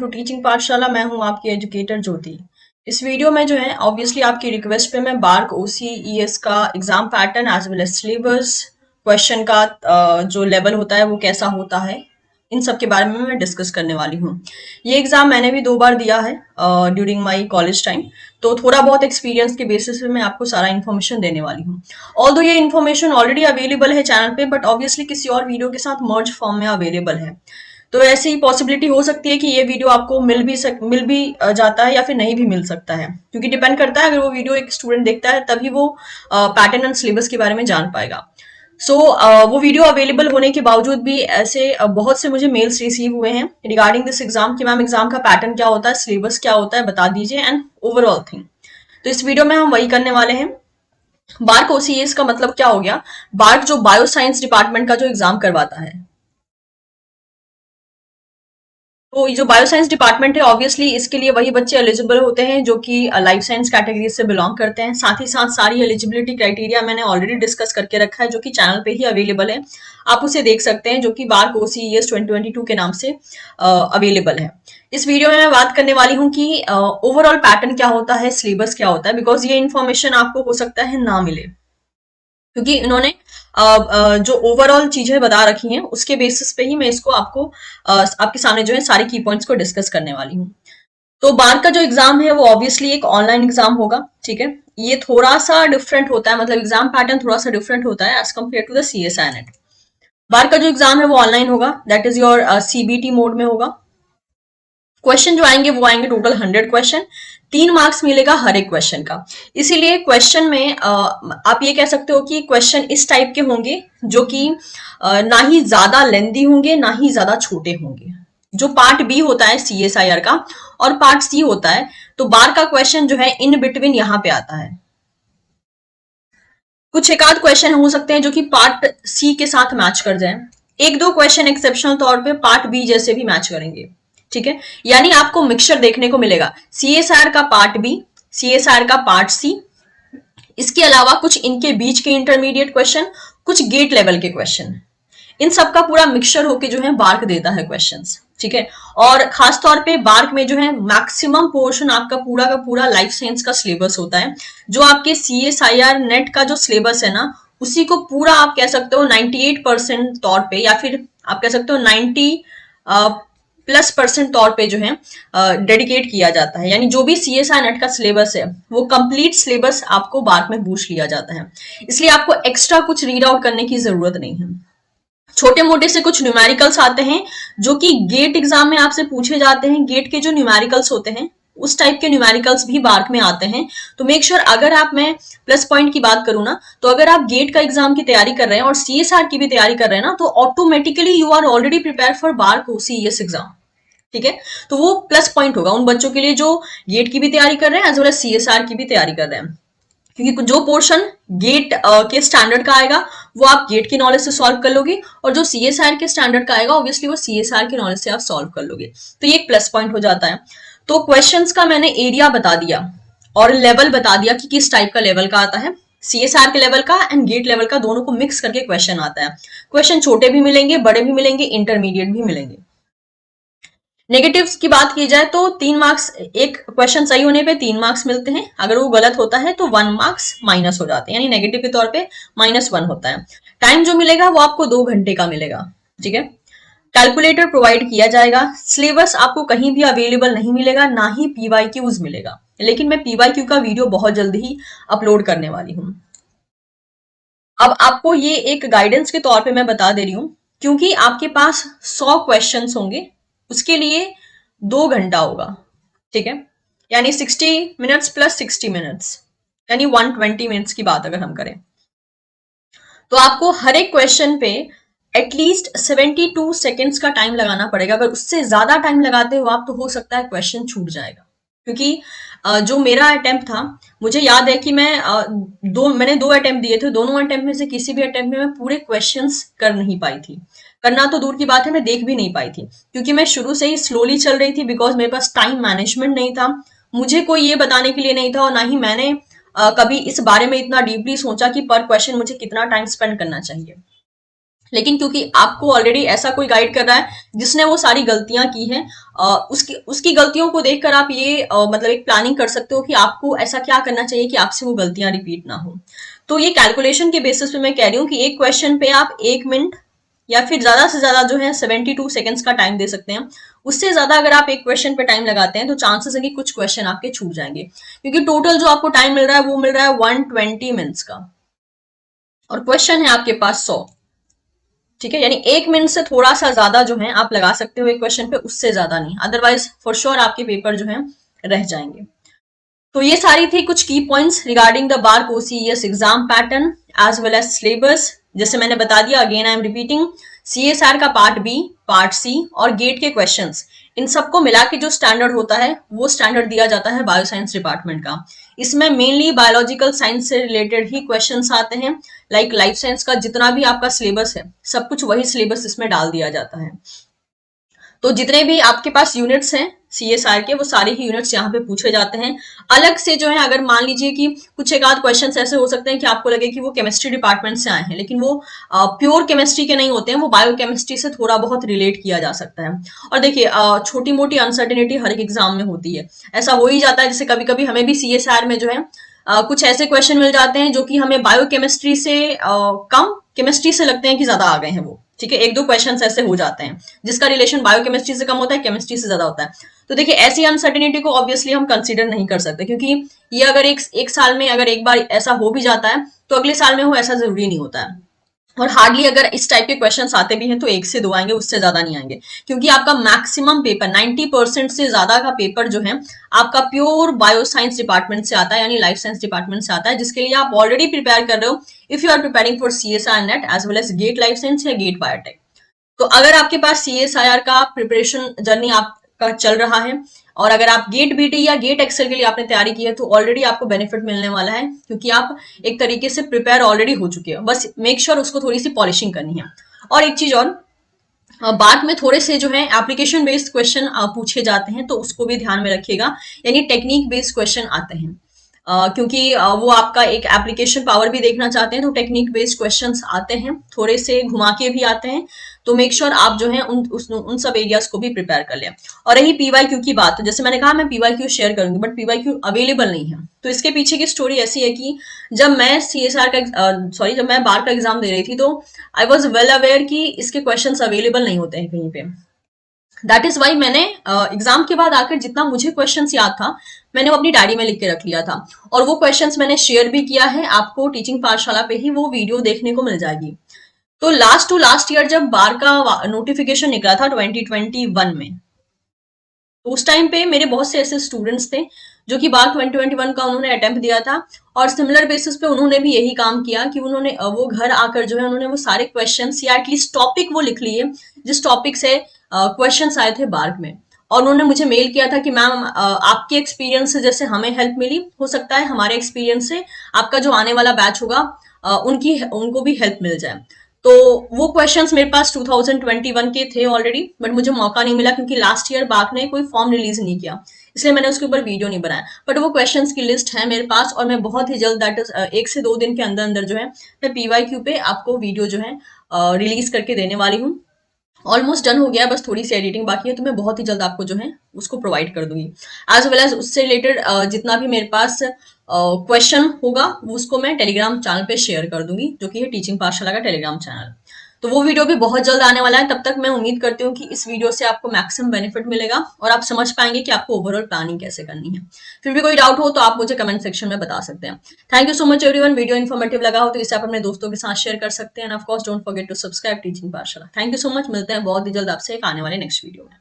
To teaching पाठशाला। मैं हूं आपकी एजुकेटर ज्योति। इस वीडियो में जो है ऑब्वियसली आपकी रिक्वेस्ट पे मैं बार्क ओसीईएस का exam pattern as well as syllabus, question का जो लेवल होता है वो कैसा होता है, इन सब के बारे में मैं डिस्कस करने वाली हूँ। ये एग्जाम मैंने भी 2 बार दिया है ड्यूरिंग माय कॉलेज टाइम, तो थोड़ा बहुत एक्सपीरियंस के बेसिस पे मैं आपको सारा इन्फॉर्मेशन देने वाली हूँ। ऑल्दो ये इन्फॉर्मेशन ऑलरेडी अवेलेबल है चैनल पे, बट ऑब्वियसली किसी और वीडियो के साथ मर्ज फॉर्म में अवेलेबल है। तो ऐसी ही पॉसिबिलिटी हो सकती है कि ये वीडियो आपको मिल भी जाता है या फिर नहीं भी मिल सकता है, क्योंकि डिपेंड करता है, अगर वो वीडियो एक स्टूडेंट देखता है तभी वो पैटर्न एंड सिलेबस के बारे में जान पाएगा। सो वो वीडियो अवेलेबल होने के बावजूद भी ऐसे बहुत से मुझे मेल्स रिसीव हुए हैं रिगार्डिंग दिस एग्जाम कि मैम एग्जाम का पैटर्न क्या होता है, सिलेबस क्या होता है, बता दीजिए एंड ओवरऑल थिंग। तो इस वीडियो में हम वही करने वाले हैं। बार्क ओसीएस का मतलब क्या हो गया? बार्क जो बायो साइंस डिपार्टमेंट का जो एग्जाम करवाता है, तो ये जो बायो साइंस डिपार्टमेंट है ऑब्वियसली इसके लिए वही बच्चे एलिजिबल होते हैं जो कि लाइफ साइंस कैटेगरी से बिलोंग करते हैं। साथ ही साथ सारी एलिजिबिलिटी क्राइटेरिया मैंने ऑलरेडी डिस्कस करके रखा है, जो कि चैनल पे ही अवेलेबल है। आप उसे देख सकते हैं, जो कि बार्क ओसीईएस 2022 के नाम से अवेलेबल है। इस वीडियो में मैं बात करने वाली हूँ कि ओवरऑल पैटर्न क्या होता है, सिलेबस क्या होता है, बिकॉज ये इन्फॉर्मेशन आपको हो सकता है ना मिले, क्योंकि इन्होंने जो ओवरऑल चीजें बता रखी हैं उसके बेसिस पे ही मैं इसको आपको आपके सामने जो है सारी की पॉइंट्स को डिस्कस करने वाली हूँ। तो बार का जो एग्जाम है वो ऑब्वियसली एक ऑनलाइन एग्जाम होगा, ठीक है। ये थोड़ा सा डिफरेंट होता है, मतलब एग्जाम पैटर्न थोड़ा सा डिफरेंट होता है as compared to the CSI NET. BARC का जो एग्जाम है वो ऑनलाइन होगा, that is your CBT mode में होगा। क्वेश्चन जो आएंगे वो आएंगे टोटल 100 क्वेश्चन। 3 मार्क्स मिलेगा हर एक क्वेश्चन का। इसीलिए क्वेश्चन में आप ये कह सकते हो कि क्वेश्चन इस टाइप के होंगे जो कि ना ही ज्यादा लेंदी होंगे ना ही ज्यादा छोटे होंगे। जो पार्ट बी होता है सीएसआईआर का और पार्ट सी होता है, तो बार का क्वेश्चन जो है इन बिटवीन यहाँ पे आता है। कुछ एक आध क्वेश्चन हो सकते हैं जो कि पार्ट सी के साथ मैच कर जाए। एक दो क्वेश्चन एक्सेप्शनल तौर पे पार्ट बी जैसे भी मैच करेंगे, ठीक है। यानी आपको मिक्सचर देखने को मिलेगा, सीएसआर का पार्ट बी, सीएसआर का पार्ट सी, इसके अलावा कुछ इनके बीच के इंटरमीडिएट क्वेश्चन, कुछ गेट लेवल के क्वेश्चन, इन सबका पूरा मिक्सचर होके जो है बार्क देता है क्वेश्चंस, ठीक है। और खास तौर पे बार्क में जो है मैक्सिमम पोर्शन आपका पूरा का पूरा लाइफ साइंस का सिलेबस होता है। जो आपके सीएसआईआर नेट का जो सिलेबस है ना, उसी को पूरा आप कह सकते हो 98% तौर पे, या फिर आप कह सकते हो 90+% तौर पे जो है डेडिकेट किया जाता है। यानी जो भी सीएसआई नेट का सिलेबस है वो कंप्लीट सिलेबस आपको बार्क में पूछ लिया जाता है, इसलिए आपको एक्स्ट्रा कुछ रीड आउट करने की जरूरत नहीं है। छोटे मोटे से कुछ न्यूमेरिकल्स आते हैं जो कि गेट एग्जाम में आपसे पूछे जाते हैं। गेट के जो न्यूमेरिकल्स होते हैं उस टाइप के न्यूमेरिकल्स भी बार्क में आते हैं। तो मेक श्योर अगर आप, मैं प्लस पॉइंट की बात करूं ना, तो अगर आप गेट का एग्जाम की तैयारी कर रहे हैं और सीएसआर की भी तैयारी कर रहे हैं ना, तो automatically you are already prepare for BARC OCES exam, ठीक है। तो वो प्लस पॉइंट होगा उन बच्चों के लिए जो गेट की भी तैयारी कर रहे हैं एज वेल एज सीएसआर की भी तैयारी कर रहे हैं, क्योंकि जो पोर्शन गेट के स्टैंडर्ड का आएगा वो आप गेट की नॉलेज से सॉल्व कर लोगे, और जो सीएसआर के स्टैंडर्ड का आएगा ऑब्वियसली वो सीएसआर की नॉलेज से आप सॉल्व कर लोगे। तो ये एक प्लस पॉइंट हो जाता है। तो क्वेश्चंस का मैंने एरिया बता दिया और लेवल बता दिया कि किस टाइप का लेवल का आता है। सीएसआर के लेवल का एंड गेट लेवल का दोनों को मिक्स करके क्वेश्चन आता है। क्वेश्चन छोटे भी मिलेंगे, बड़े भी मिलेंगे, इंटरमीडिएट भी मिलेंगे। नेगेटिव्स की बात की जाए तो 3 मार्क्स, एक क्वेश्चन सही होने पे 3 मार्क्स मिलते हैं, अगर वो गलत होता है तो 1 मार्क्स माइनस हो जाते हैं, यानी नेगेटिव के तौर पे -1 होता है। टाइम जो मिलेगा वो आपको 2 घंटे का मिलेगा, ठीक है। कैलकुलेटर प्रोवाइड किया जाएगा। सिलेबस आपको कहीं भी अवेलेबल नहीं मिलेगा, ना ही पीवाईक्यूज मिलेगा, लेकिन मैं पीवाईक्यू का वीडियो बहुत जल्दी ही अपलोड करने वाली हूँ। अब आपको ये एक गाइडेंस के तौर पे मैं बता दे रही हूँ, क्योंकि आपके पास 100 क्वेश्चंस होंगे, उसके लिए 2 घंटा होगा, ठीक है। यानी 60 मिनट्स प्लस 60 मिनट्स, यानी 120 मिनट्स की बात अगर हम करें, तो आपको हर एक क्वेश्चन पे एटलीस्ट 72 सेकेंड्स का टाइम लगाना पड़ेगा। अगर उससे ज्यादा टाइम लगाते हो आप तो हो सकता है क्वेश्चन छूट जाएगा, क्योंकि जो मेरा अटेम्प्ट था, मुझे याद है कि मैंने 2 अटेम्प्ट दिए थे, दोनों अटेम्प्ट में से किसी भी अटेम्प्ट में मैं पूरे क्वेश्चंस कर नहीं पाई थी। करना तो दूर की बात है, मैं देख भी नहीं पाई थी, क्योंकि मैं शुरू से ही स्लोली चल रही थी, बिकॉज मेरे पास टाइम मैनेजमेंट नहीं था। मुझे कोई ये बताने के लिए नहीं था, और ना ही मैंने कभी इस बारे में इतना डीपली सोचा कि पर क्वेश्चन मुझे कितना टाइम स्पेंड करना चाहिए। लेकिन क्योंकि आपको ऑलरेडी ऐसा कोई गाइड कर रहा है जिसने वो सारी गलतियां की हैं, उसकी उसकी गलतियों को देखकर आप ये मतलब एक प्लानिंग कर सकते हो कि आपको ऐसा क्या करना चाहिए कि आपसे वो गलतियां रिपीट ना हो। तो ये कैलकुलेशन के बेसिस पे मैं कह रही हूँ कि एक क्वेश्चन पे आप 1 मिनट या फिर ज्यादा से ज्यादा जो है 72 सेकेंड्स का टाइम दे सकते हैं। उससे ज्यादा अगर आप एक क्वेश्चन पे टाइम लगाते हैं तो चांसेस है कि कुछ क्वेश्चन आपके छूट जाएंगे, क्योंकि टोटल जो आपको टाइम मिल रहा है वो मिल रहा है 120 मिनट्स का, और क्वेश्चन है आपके पास 100। ठीक है, यानी 1 मिनट से थोड़ा सा ज्यादा जो है आप लगा सकते हो एक क्वेश्चन पे, उससे ज्यादा नहीं, अदरवाइज फॉर श्योर आपके पेपर जो है रह जाएंगे। तो ये सारी थी कुछ की points regarding the BARC OCES exam pattern as well as syllabus. जैसे मैंने बता दिया, again I am repeating, CSIR का पार्ट बी, पार्ट सी और गेट के क्वेश्चंस, इन सबको मिला के जो स्टैंडर्ड होता है वो स्टैंडर्ड दिया जाता है बायोसाइंस डिपार्टमेंट का। इसमें मेनली बायोलॉजिकल साइंस से रिलेटेड ही क्वेश्चंस आते हैं। लाइक लाइफ साइंस का जितना भी आपका सिलेबस है, सब कुछ वही सिलेबस इसमें डाल दिया जाता है। तो जितने भी आपके पास यूनिट्स हैं सीएसआर के, वो सारे ही यूनिट्स यहाँ पे पूछे जाते हैं। अलग से जो है, अगर मान लीजिए कि कुछ एक आध क्वेश्चन ऐसे हो सकते हैं कि आपको लगे कि वो केमिस्ट्री डिपार्टमेंट से आए हैं, लेकिन वो प्योर केमिस्ट्री के नहीं होते हैं, वो बायोकेमिस्ट्री से थोड़ा बहुत रिलेट किया जा सकता है। और देखिए, छोटी मोटी अनसर्टेनिटी हर एक एग्जाम में होती है, ऐसा हो ही जाता है। जैसे कभी कभी हमें भी सीएसआर में जो है कुछ ऐसे क्वेश्चन मिल जाते हैं जो कि हमें बायोकेमिस्ट्री से कम केमिस्ट्री से लगते हैं कि ज्यादा आ गए हैं वो। ठीक है, एक दो क्वेश्चंस ऐसे हो जाते हैं जिसका रिलेशन बायोकेमिस्ट्री से कम होता है, केमिस्ट्री से ज्यादा होता है। तो देखिए, ऐसी अनसर्टेनिटी को ऑब्वियसली हम कंसीडर नहीं कर सकते, क्योंकि ये अगर एक साल में अगर एक बार ऐसा हो भी जाता है तो अगले साल में हो ऐसा जरूरी नहीं होता है। और हार्डली अगर इस टाइप के क्वेश्चंस आते भी हैं तो एक से दो आएंगे, उससे ज्यादा नहीं आएंगे, क्योंकि आपका मैक्सिमम पेपर 90% से ज्यादा का पेपर जो है आपका प्योर बायो साइंस डिपार्टमेंट से आता है, यानी लाइफ साइंस डिपार्टमेंट से आता है, जिसके लिए आप ऑलरेडी प्रिपेयर कर रहे हो if you are preparing for CSI NET as well as GATE life science या गेट बायोटेक। तो अगर आपके पास सीएसआईआर का प्रिपरेशन जर्नी आपका चल रहा है, और अगर आप गेट बीटी या गेट एक्सेल के लिए आपने तैयारी की है, तो ऑलरेडी आपको बेनिफिट मिलने वाला है, क्योंकि आप एक तरीके से प्रिपेयर ऑलरेडी हो चुके हो। बस मेक श्योर उसको थोड़ी सी पॉलिशिंग करनी है। और एक चीज और, बाद में थोड़े से जो है एप्लीकेशन बेस्ड क्वेश्चन पूछे जाते हैं, तो उसको भी ध्यान में रखिएगा, यानी टेक्निक बेस्ड क्वेश्चन आते हैं। क्योंकि वो आपका एक एप्लीकेशन पावर भी देखना चाहते हैं, तो टेक्निक बेस्ड क्वेश्चंस आते हैं, थोड़े से घुमा के भी आते हैं। तो मेक श्योर आप जो है उन सब एरियाज को भी प्रिपेयर कर लें। और रही पीवाईक्यू की बात, तो जैसे मैंने कहा मैं पीवाईक्यू शेयर करूंगी, बट पीवाईक्यू अवेलेबल नहीं है। तो इसके पीछे की स्टोरी ऐसी है कि जब मैं सीएसआर का जब मैं बार का एग्जाम दे रही थी, तो आई वॉज वेल अवेयर कि इसके क्वेश्चन अवेलेबल नहीं होते हैं कहीं पे। दैट इज वाई मैंने एग्जाम के बाद आकर जितना मुझे क्वेश्चंस याद था, मैंने वो अपनी डायरी में लिख के रख लिया था, और वो क्वेश्चंस मैंने शेयर भी किया है। आपको टीचिंग पाठशाला पे ही वो वीडियो देखने को मिल जाएगी। तो लास्ट टू लास्ट ईयर जब बार का नोटिफिकेशन निकला था 2021 में, तो उस टाइम पे मेरे बहुत से ऐसे स्टूडेंट्स थे जो कि बार 2021 का उन्होंने अटेम्प्ट दिया था, और सिमिलर बेसिस पे उन्होंने भी यही काम किया कि उन्होंने वो घर आकर जो है उन्होंने वो सारे क्वेश्चंस या एटलीस्ट टॉपिक वो लिख लिए जिस टॉपिक से क्वेश्चंस आए थे बार में। और उन्होंने मुझे मेल किया था कि मैम, आपके एक्सपीरियंस से जैसे हमें हेल्प मिली, हो सकता है हमारे एक्सपीरियंस से आपका जो आने वाला बैच होगा उनको भी हेल्प मिल जाए। तो वो क्वेश्चंस मेरे पास 2021 के थे ऑलरेडी, बट मुझे मौका नहीं मिला क्योंकि लास्ट ईयर बाक ने कोई फॉर्म रिलीज नहीं किया, इसलिए मैंने उसके ऊपर वीडियो नहीं बनाया। बट वो क्वेश्चंस की लिस्ट है मेरे पास, और मैं बहुत ही जल्द, दैट इज 1 से 2 दिन के अंदर अंदर जो है मैं पीवाईक्यू पे आपको वीडियो जो है रिलीज करके देने वाली हूँ। ऑलमोस्ट डन हो गया, बस थोड़ी सी एडिटिंग बाकी है, तो मैं बहुत ही जल्द आपको जो है उसको प्रोवाइड कर दूंगी। एज वेल एज उससे रिलेटेड जितना भी मेरे पास क्वेश्चन होगा उसको मैं टेलीग्राम चैनल पे शेयर कर दूंगी, जो कि है टीचिंग पाठशाला का टेलीग्राम चैनल। तो वो वीडियो भी बहुत जल्द आने वाला है। तब तक मैं उम्मीद करती हूँ कि इस वीडियो से आपको मैक्सिमम बेनिफिट मिलेगा और आप समझ पाएंगे कि आपको ओवरऑल प्लानिंग कैसे करनी है। फिर भी कोई डाउट हो तो आप मुझे कमेंट सेक्शन में बता सकते हैं। Thank you so much everyone. Video informative लगा हो तो इसे आप अपने दोस्तों के साथ शेयर कर सकते हैं, and of course don't forget to subscribe teaching Pathshala. Thank you so much. मिलते हैं बहुत ही जल्द आपसे एक आने वाले नेक्स्ट वीडियो में।